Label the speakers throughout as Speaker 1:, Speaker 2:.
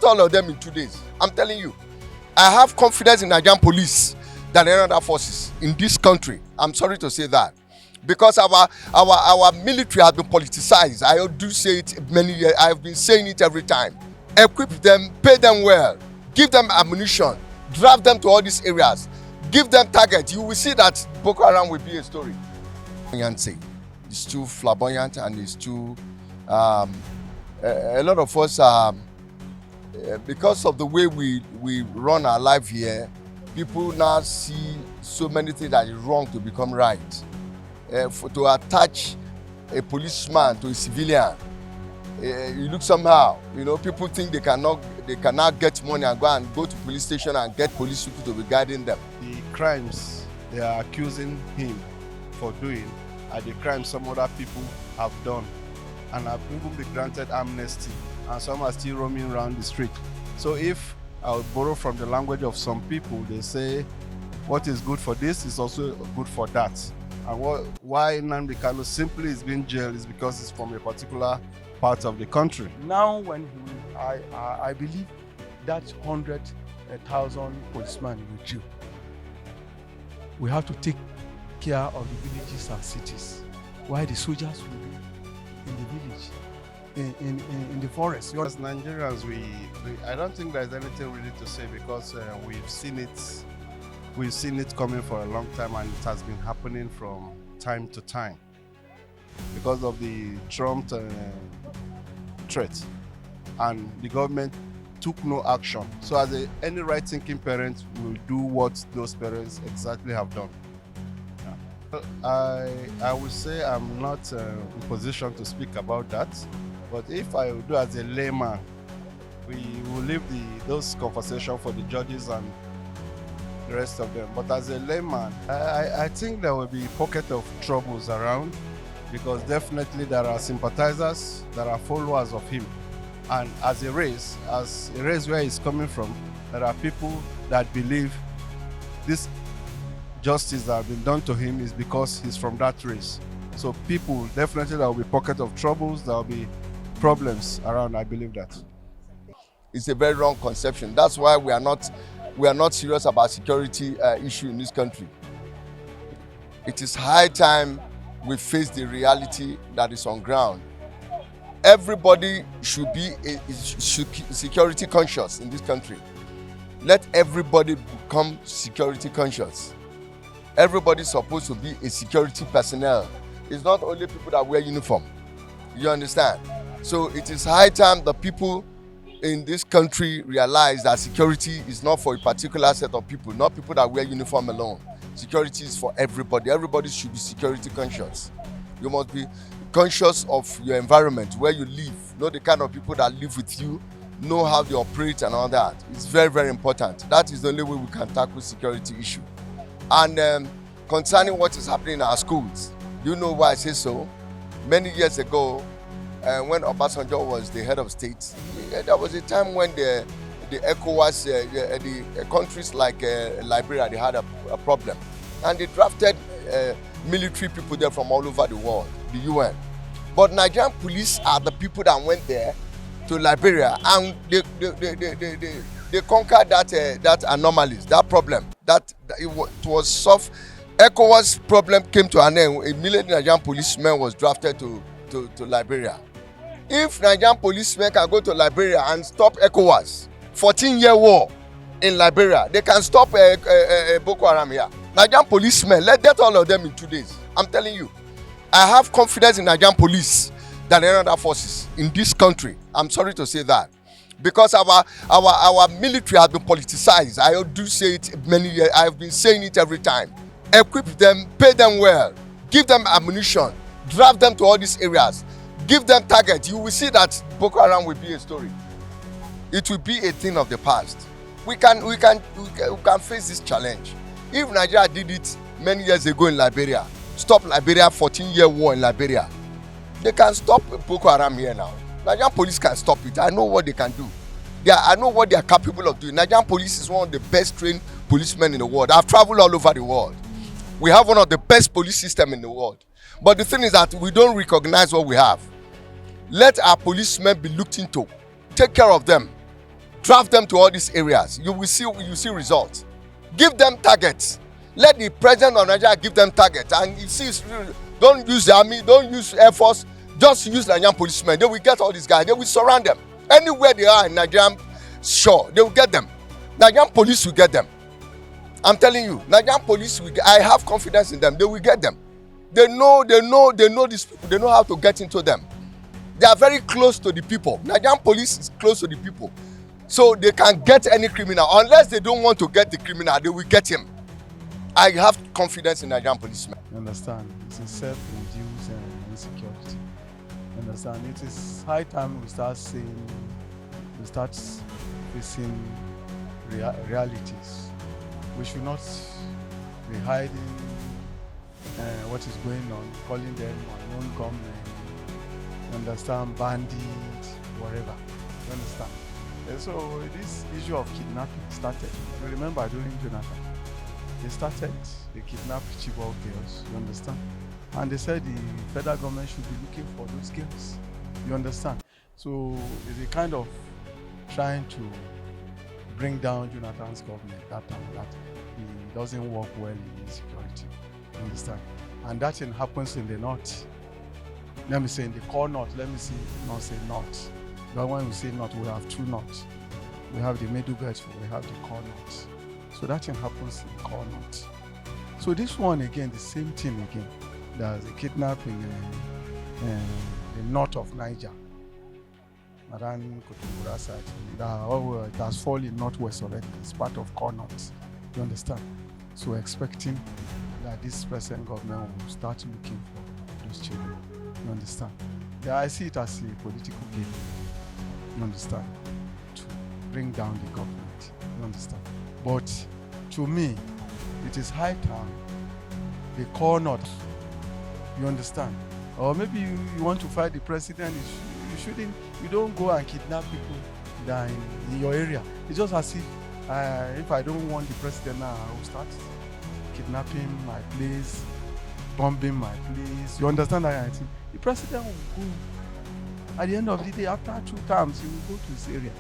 Speaker 1: all of them in 2 days. I'm telling you. I have confidence in Nigerian police than any other forces in this country. I'm sorry to say that. Because our military has been politicized. I do say it many years. I've been saying it every time. Equip them, pay them well, give them ammunition, draft them to all these areas, give them targets. You will see that Boko Haram will be a story. It's too flamboyant and it's too a lot of us because of the way we run our life here, people now see so many things that is wrong to become right. To attach a policeman to a civilian, you look somehow. You know, people think they cannot get money and go to police station and get police people to be guiding them.
Speaker 2: The crimes they are accusing him for doing are the crimes some other people have done and have even been granted amnesty, and some are still roaming around the street. So if I would borrow from the language of some people, they say what is good for this is also good for that. And why Nnamdi Kanu simply is being jailed is because it's from a particular part of the country.
Speaker 3: Now, when I believe that 100,000 policemen will jail, we have to take care of the villages and cities, while the soldiers will be in the village, in the forest.
Speaker 2: As Nigerians, I don't think there's anything really to say, because we've seen it coming for a long time, and it has been happening from time to time because of the Trump threat, and the government took no action. So as any right-thinking parent will do what those parents exactly have done. I would say I'm not in position to speak about that, but if I would do as a layman, we will leave those conversations for the judges and the rest of them. But as a layman, I think there will be a pocket of troubles around, because definitely there are sympathizers, there are followers of him. And as a race where he's coming from, there are people that believe this justice that has been done to him is because he's from that race. So people, definitely there will be pocket of troubles, there will be problems around, I believe that.
Speaker 1: It's a very wrong conception. That's why we are not serious about security issue in this country. It is high time we face the reality that is on ground. Everybody should be security conscious in this country. Let everybody become security conscious. Everybody's supposed to be a security personnel. It's not only people that wear uniform. You understand? So it is high time the people in this country realize that security is not for a particular set of people, not people that wear uniform alone. Security is for everybody. Everybody should be security conscious. You must be conscious of your environment, where you live, know the kind of people that live with you, know how they operate and all that. It's very, very important. That is the only way we can tackle security issue. And concerning what is happening in our schools, you know why I say so? Many years ago, when Obasanjo was the head of state, there was a time when the ECOWAS, the countries like Liberia, they had a problem. And they drafted military people there from all over the world, the UN. But Nigerian police are the people that went there to Liberia, and they conquered that anomalies, that problem. It was solved. ECOWAS problem came to an end. A million Nigerian policemen was drafted to Liberia. If Nigerian policemen can go to Liberia and stop ECOWAS, 14-year war in Liberia, they can stop Boko Haram here. Nigerian policemen, let get all of them in 2 days. I'm telling you. I have confidence in Nigerian police than any other forces in this country. I'm sorry to say that. Because our military has been politicized. I do say it many years. I've been saying it every time. Equip them, pay them well, give them ammunition, draft them to all these areas, give them targets. You will see that Boko Haram will be a story. It will be a thing of the past. We can face this challenge. If Nigeria did it many years ago in Liberia, stop Liberia 14-year war in Liberia, they can stop Boko Haram here now. Nigerian police can stop it. I know what they can do. I know what they are capable of doing. Nigerian police is one of the best trained policemen in the world. I've traveled all over the world. We have one of the best police systems in the world. But the thing is that we don't recognize what we have. Let our policemen be looked into. Take care of them. Draft them to all these areas. You see results. Give them targets. Let the president of Nigeria give them targets. And you see, don't use the army, don't use Air Force, just use Nigerian policemen. They will get all these guys. They will surround them. Anywhere they are in Nigerian shore, they will get them. Nigerian police will get them. I'm telling you, Nigerian police will I have confidence in them. They will get them. They know these people. They know how to get into them. They are very close to the people. Nigerian police is close to the people. So they can get any criminal. Unless they don't want to get the criminal, they will get him. I have confidence in Nigerian policemen.
Speaker 3: You understand? It's a self-induced insecurity. You understand? It is high time we start facing realities. We should not be hiding what is going on, calling them unknown gunmen, you understand, bandits, whatever. You understand? And so this issue of kidnapping started. You remember during Jonathan, they kidnapped Chibok girls, you understand? And they said the federal government should be looking for those girls. You understand? So it's a kind of trying to bring down Jonathan's government that time, that he doesn't work well in insecurity. You understand? And that thing happens in the north. Let me say in the core north, let me see, not say north. But when we say north, we have two north. We have the middle belt, we have the core north. So that thing happens in the core north. So this one again, the same thing again. There's a kidnapping in the north of Niger. Around Kotubura side. It has fallen northwest already. It's part of core north. You understand? So we're expecting that this present government will start looking for those children. You understand? I see it as a political game. You understand? To bring down the government. You understand? But to me, it is high time the core north. You understand? Or maybe you want to fight the president. You don't go and kidnap people that in your area. It's just as if I don't want the president now, I will start kidnapping my place, bombing my place. You understand that kind of thing? The president will go. At the end of the day, after 2 terms, he will go to his area.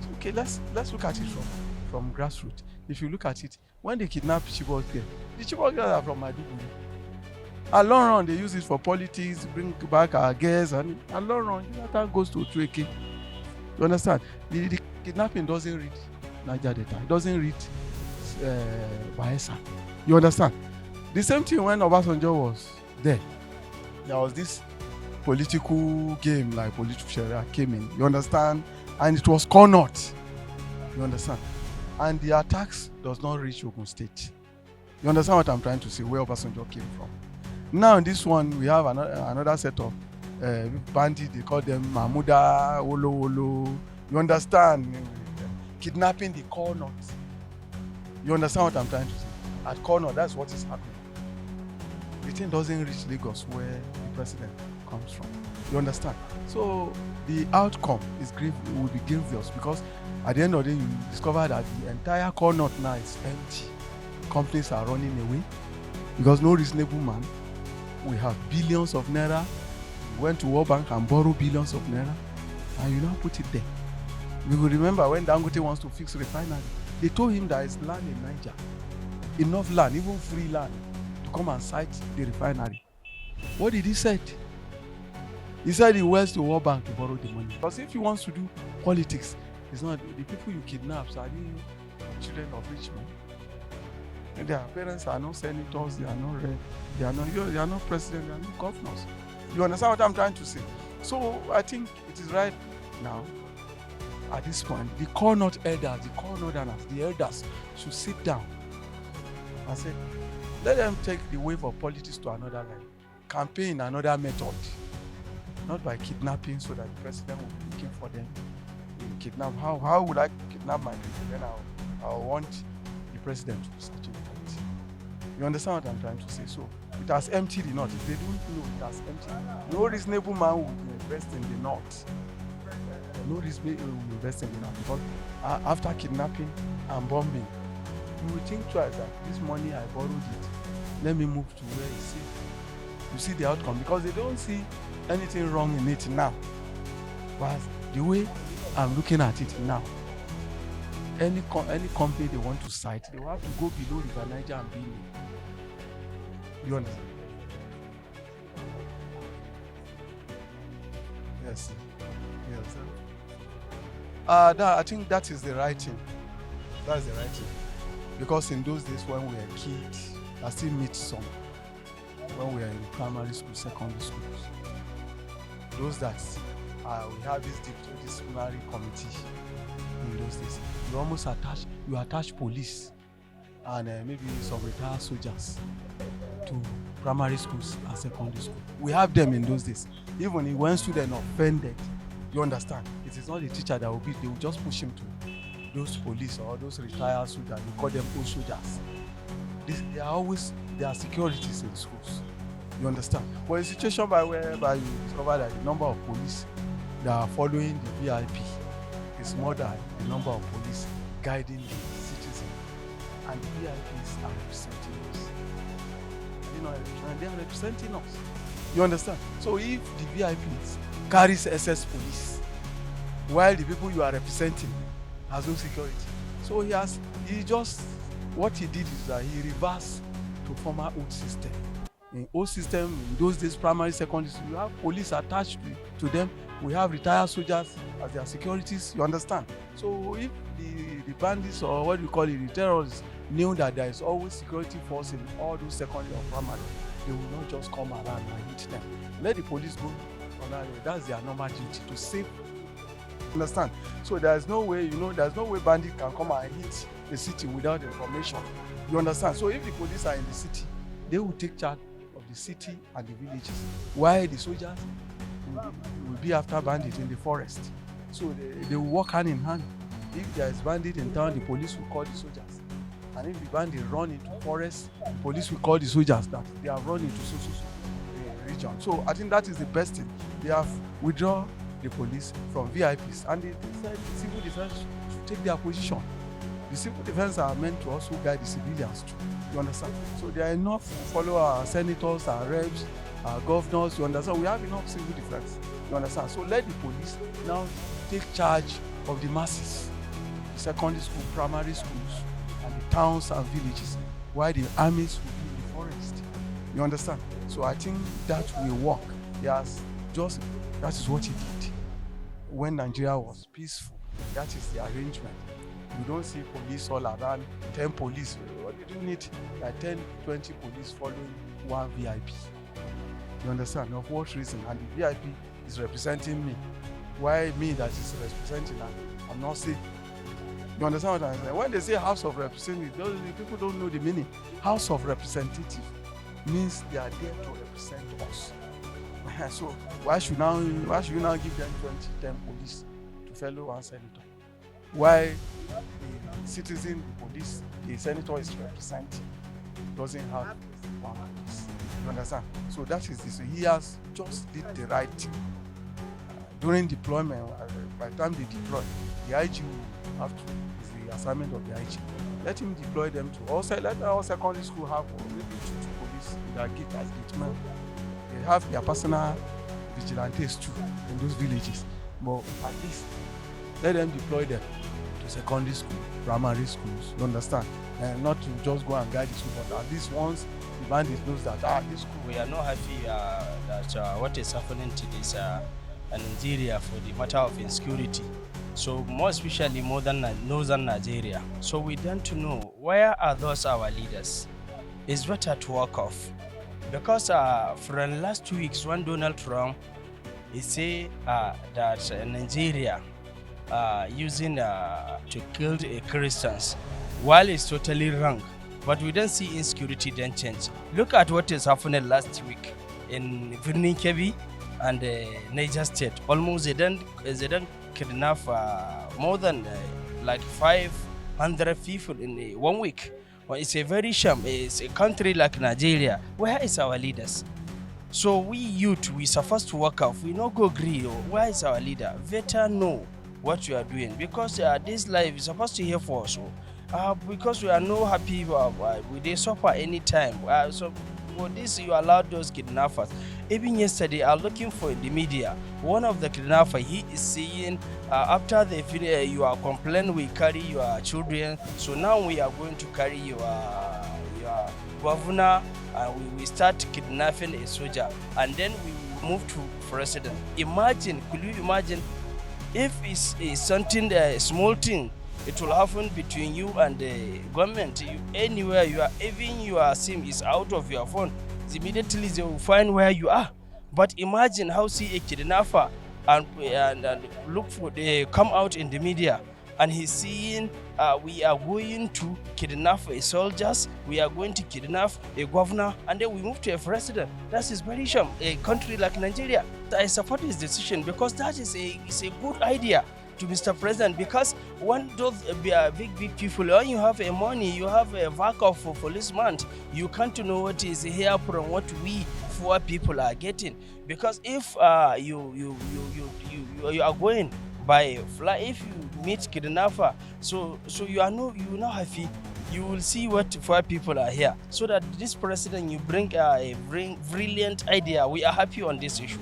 Speaker 3: So, okay, let's look at it from grassroots. If you look at it, when they kidnap Chibok girls, the Chibok girls are from Maiduguri. A long run, they use it for politics, bring back our girls, and a long run, Jonathan goes to Otueke. You understand? The kidnapping doesn't reach Niger Delta. It doesn't reach Bayelsa. You understand? The same thing when Obasanjo was there. There was this political game, like political Sharia came in. You understand? And it was core north. You understand? And the attacks does not reach Ogun State. You understand what I'm trying to say? Where Obasanjo came from. Now in this one, we have another set of bandits. They call them Mahmuda, Wolo. You understand? Kidnapping the core north. You understand what I'm trying to say? At core north, that's what is happening. The thing doesn't reach Lagos, where the president comes from. You understand? So the outcome will be grievous, because at the end of the day, you discover that the entire core north now is empty. Companies are running away because no reasonable man. We have billions of naira. We went to World Bank and borrow billions of naira, and you now put it there. You will remember when Dangote wants to fix refinery, they told him there is land in Niger, enough land, even free land, to come and site the refinery. What did he say? He said he went to World Bank to borrow the money. Because if he wants to do politics, it's not the people you kidnap are the children of rich men. And their parents are not senators, they are not president, they are not governors. You understand what I'm trying to say? So I think it is right now, at this point, the core north elders, the core northerners, the elders should sit down and say, let them take the wave of politics to another level. Campaign another method. Not by kidnapping, so that the president will be looking for them. Kidnap. How would I kidnap my people? Then I'll want the president to start it. You understand what I'm trying to say? So it has emptied the north. If they don't know, it has emptied. No reasonable man will invest in the north. No reasonable man will invest in the north, because after kidnapping and bombing, you will think twice that this money I borrowed it. Let me move to where it's safe. You see the outcome, because they don't see anything wrong in it now. But the way I'm looking at it now. Any company they want to cite, they will have to go below River Niger and be in. You understand? Yes. Yes. I think that is the right thing. That's the right thing. Because in those days when we were kids, I still meet some when we were in primary school, secondary schools. Those that we have this disciplinary committee in those days. You attach police and maybe some retired soldiers to primary schools and secondary school. We have them in those days. Even if one student offended, you understand, it is not the teacher that will beat, they will just push him to those police or those retired soldiers. We call them old soldiers. They are securities in schools. You understand? But a situation whereby you discover that the number of police that are following the VIP is more than the number of police guiding the citizen, and the VIPs are representing us. You know, and they are representing us. You understand? So if the VIPs carries SS police, while the people you are representing has no security, so what he did is that he reversed to former old system. In old system, in those days, primary, secondary, you have police attached to them. We have retired soldiers as their securities. You understand? So if the bandits, or what we call it, the terrorists, knew that there is always security force in all those secondary or primary, they will not just come around and hit them. Let the police go on that way. That's their normal duty to save. Understand? So there's no way, there's no way bandits can come and hit the city without information. You understand? So if the police are in the city, they will take charge of the city and the villages, while the soldiers will be after bandits in the forest. So they will work hand in hand. If there is bandit in town, the police will call the soldiers. And if the bandit run into forest, the police will call the soldiers that they have run into the region. So I think that is the best thing. They have withdrawn the police from VIPs, and they said the civil defense should take their position. The civil defense are meant to also guide the civilians too. You understand? So there are enough to follow our senators, our reps, our governors. You understand? We have enough civil defense. You understand? So let the police now take charge of the masses, the secondary school, primary schools, and the towns and villages, while the armies will be in the forest. You understand? So I think that will work. That is what he did when Nigeria was peaceful. That is the arrangement. You don't see police all around, 10 police. What do you need? Like 10, 20 police following one VIP. You understand? Of what reason? And the VIP is representing me. Why me that is representing? I'm not safe. You understand what I'm saying? When they say House of Representatives, people don't know the meaning. House of Representatives means they are there to represent us. So why should you now give them 10 police to follow one senator? Why the citizen, the police, the senator is representing doesn't have one police? You understand? So that is this. He has just did the right thing. During deployment, by the time they deploy, the IG will have to, is the assignment of the IG. Let him deploy them to also let our secondary school have maybe 2 police that get as gatemen. They have their personal vigilantes too in those villages. But at least let them deploy them to secondary school, primary schools. You understand? And not to just go and guide the school, but at least once the bandit knows that this school.
Speaker 4: We are not happy that what is happening to this Nigeria for the matter of insecurity. So more especially northern Nigeria. So we want to know, where are those our leaders? It's better to walk off. Because for the last 2 weeks, when Donald Trump he say that Nigeria using to kill Christians, while it's totally wrong, but we don't see insecurity then change. Look at what is happening last week in Birnin Kebbi and Niger State. Almost they don't kidnap more than like 500 people in 1 week. Well, it's a very shame. It's a country like Nigeria. Where is our leaders? So we youth, we supposed to work off. We not go agree. Where is our leader? Better know what you are doing, because this life is supposed to here for us. Because we are no happy, we they suffer anytime. So for this, you allow those kidnappers. Even yesterday, I'm looking for the media. One of the kidnapper, he is saying, after they finish your complaint, we carry your children. So now we are going to carry your governor, and we start kidnapping a soldier, and then we move to president. Imagine, could you imagine if it's something, a small thing, it will happen between you and the government. Anywhere you are, even your SIM is out of your phone, immediately they will find where you are. But imagine how see a kidnapper and look for, they come out in the media, and he's seeing, we are going to kidnap a soldiers, we are going to kidnap a governor, and then we move to a president. That is very shame. A country like Nigeria, I support his decision, because that is a good idea to Mr. President, because when those big people, when you have a money, you have a backup for policeman, you can't know what is here from what we poor people are getting. Because if you are going by fly, if you meet kidnapper, so you are not happy. You will see what poor people are here. So that this president, you bring a brilliant idea. We are happy on this issue.